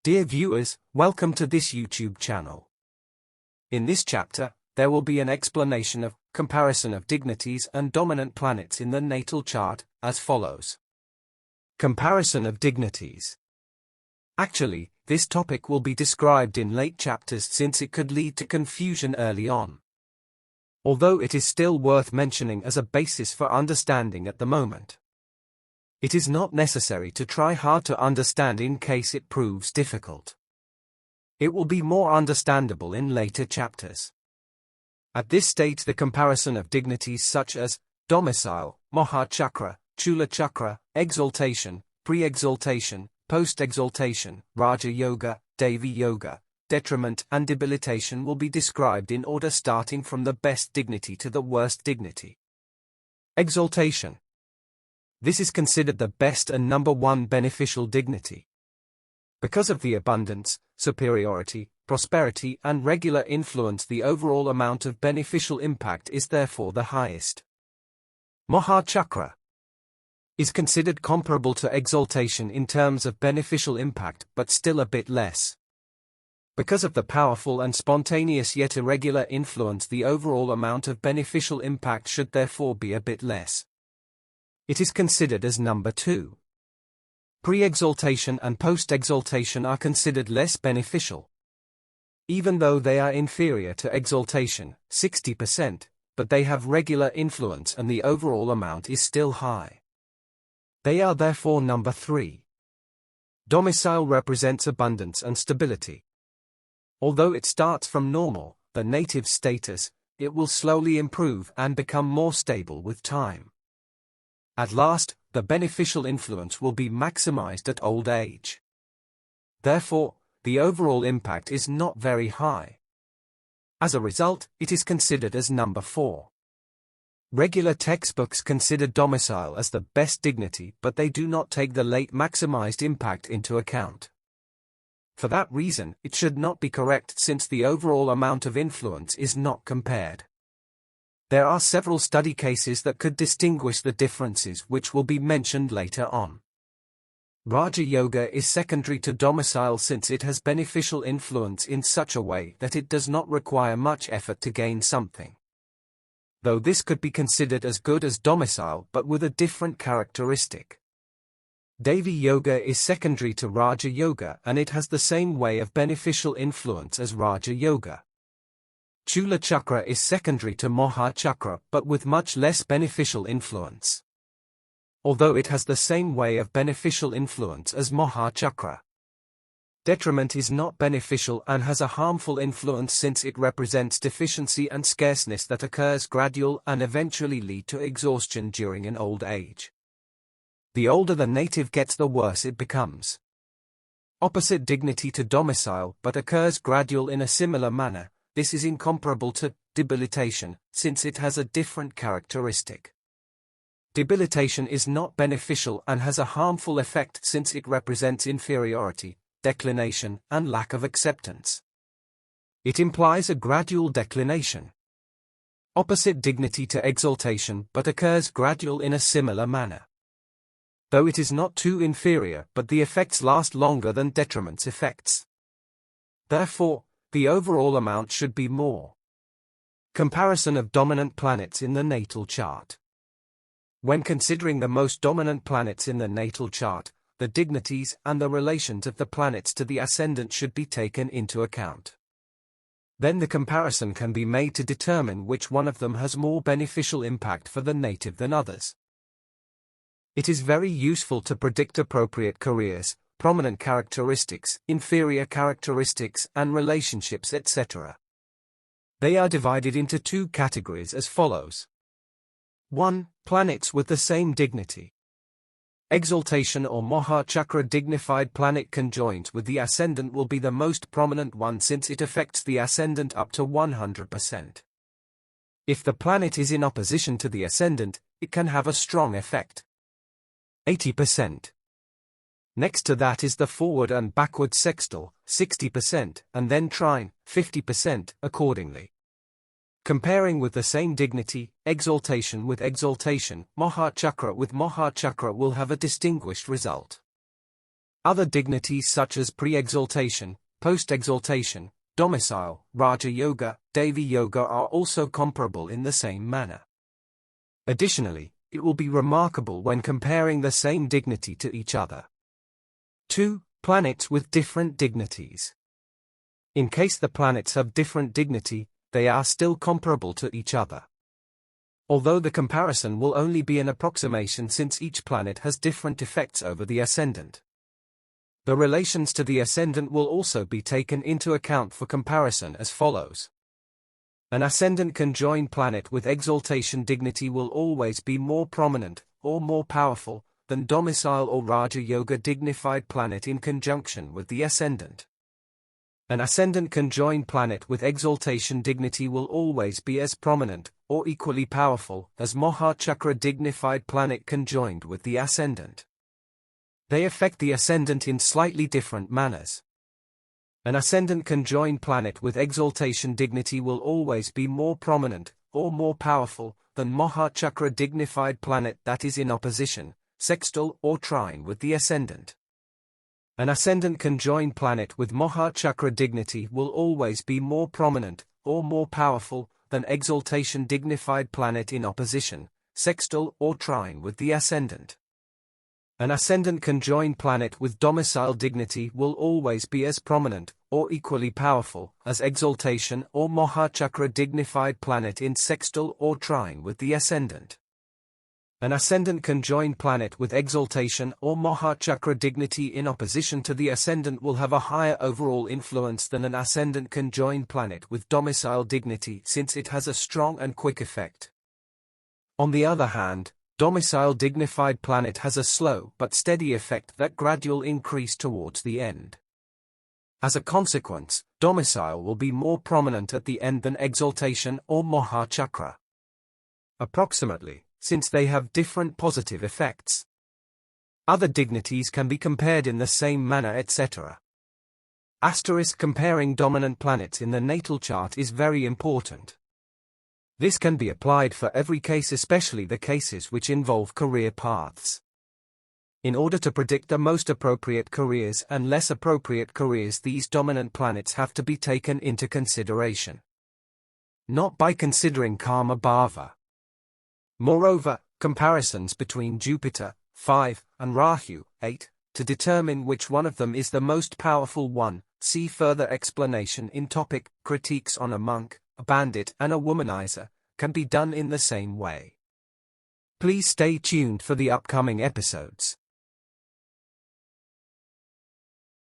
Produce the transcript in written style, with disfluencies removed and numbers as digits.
Dear viewers, welcome to this YouTube channel. In this chapter, there will be an explanation of comparison of dignities and dominant planets in the natal chart, as follows. Comparison of dignities. Actually, this topic will be described in late chapters since it could lead to confusion early on. Although it is still worth mentioning as a basis for understanding at the moment. It is not necessary to try hard to understand in case it proves difficult. It will be more understandable in later chapters. At this stage, the comparison of dignities such as Domicile, Maha Chakra, Chula Chakra, Exaltation, Pre-Exaltation, Post-Exaltation, Raja Yoga, Devi Yoga, Detriment and Debilitation will be described in order starting from the best dignity to the worst dignity. Exaltation. This is considered the best and number one beneficial dignity. Because of the abundance, superiority, prosperity and regular influence, the overall amount of beneficial impact is therefore the highest. Maha Chakra is considered comparable to exaltation in terms of beneficial impact but still a bit less. Because of the powerful and spontaneous yet irregular influence, the overall amount of beneficial impact should therefore be a bit less. It is considered as number 2. Pre-exaltation and post-exaltation are considered less beneficial. Even though they are inferior to exaltation, 60%, but they have regular influence and the overall amount is still high. They are therefore number 3. Domicile represents abundance and stability. Although it starts from normal, the native status, it will slowly improve and become more stable with time. At last, the beneficial influence will be maximized at old age. Therefore, the overall impact is not very high. As a result, it is considered as number 4. Regular textbooks consider domicile as the best dignity, but they do not take the late maximized impact into account. For that reason, it should not be correct since the overall amount of influence is not compared. There are several study cases that could distinguish the differences which will be mentioned later on. Raja Yoga is secondary to domicile since it has beneficial influence in such a way that it does not require much effort to gain something. Though this could be considered as good as domicile but with a different characteristic. Devi Yoga is secondary to Raja Yoga and it has the same way of beneficial influence as Raja Yoga. Chula Chakra is secondary to Maha Chakra but with much less beneficial influence. Although it has the same way of beneficial influence as Maha Chakra. Detriment is not beneficial and has a harmful influence since it represents deficiency and scarceness that occurs gradual and eventually lead to exhaustion during an old age. The older the native gets, the worse it becomes. Opposite dignity to domicile but occurs gradual in a similar manner. This is incomparable to debilitation, since it has a different characteristic. Debilitation is not beneficial and has a harmful effect since it represents inferiority, declination, and lack of acceptance. It implies a gradual declination. Opposite dignity to exaltation but occurs gradual in a similar manner. Though it is not too inferior, but the effects last longer than detriment's effects. Therefore, the overall amount should be more. Comparison of dominant planets in the natal chart. When considering the most dominant planets in the natal chart, the dignities and the relations of the planets to the ascendant should be taken into account. Then the comparison can be made to determine which one of them has more beneficial impact for the native than others. It is very useful to predict appropriate careers, prominent characteristics, inferior characteristics, and relationships, etc. They are divided into 2 categories as follows. 1. Planets with the same dignity. Exaltation or Maha Chakra dignified planet conjoined with the ascendant will be the most prominent one since it affects the ascendant up to 100%. If the planet is in opposition to the ascendant, it can have a strong effect. 80%. Next to that is the forward and backward sextile, 60%, and then trine, 50%, accordingly. Comparing with the same dignity, exaltation with exaltation, Maha Chakra with Maha Chakra will have a distinguished result. Other dignities such as Pre-Exaltation, Post-Exaltation, Domicile, Raja Yoga, Devi Yoga are also comparable in the same manner. Additionally, it will be remarkable when comparing the same dignity to each other. 2. Planets with different dignities. In case the planets have different dignity, they are still comparable to each other. Although the comparison will only be an approximation since each planet has different effects over the ascendant. The relations to the ascendant will also be taken into account for comparison as follows. An ascendant conjoined planet with exaltation dignity will always be more prominent, or more powerful, than domicile or Raja Yoga dignified planet in conjunction with the ascendant. An ascendant conjoined planet with exaltation dignity will always be as prominent, or equally powerful, as Maha Chakra dignified planet conjoined with the ascendant. They affect the ascendant in slightly different manners. An ascendant conjoined planet with exaltation dignity will always be more prominent, or more powerful, than Maha Chakra dignified planet that is in opposition, sextile or trine with the ascendant. An ascendant conjoined planet with Maha Chakra dignity will always be more prominent, or more powerful, than exaltation dignified planet in opposition, sextile or trine with the ascendant. An ascendant conjoined planet with domicile dignity will always be as prominent, or equally powerful, as exaltation or Maha Chakra dignified planet in sextile or trine with the ascendant. An ascendant conjoined planet with exaltation or Maha Chakra dignity in opposition to the ascendant will have a higher overall influence than an ascendant conjoined planet with domicile dignity since it has a strong and quick effect. On the other hand, domicile dignified planet has a slow but steady effect that gradual increase towards the end. As a consequence, domicile will be more prominent at the end than exaltation or Maha Chakra. Approximately, since they have different positive effects. Other dignities can be compared in the same manner, etc. Comparing dominant planets in the natal chart is very important. This can be applied for every case, especially the cases which involve career paths. In order to predict the most appropriate careers and less appropriate careers, these dominant planets have to be taken into consideration. Not by considering karma bhava. Moreover, comparisons between Jupiter, 5, and Rahu, 8, to determine which one of them is the most powerful one, see further explanation in topic, Critiques on a Monk, a Bandit and a Womanizer, can be done in the same way. Please stay tuned for the upcoming episodes.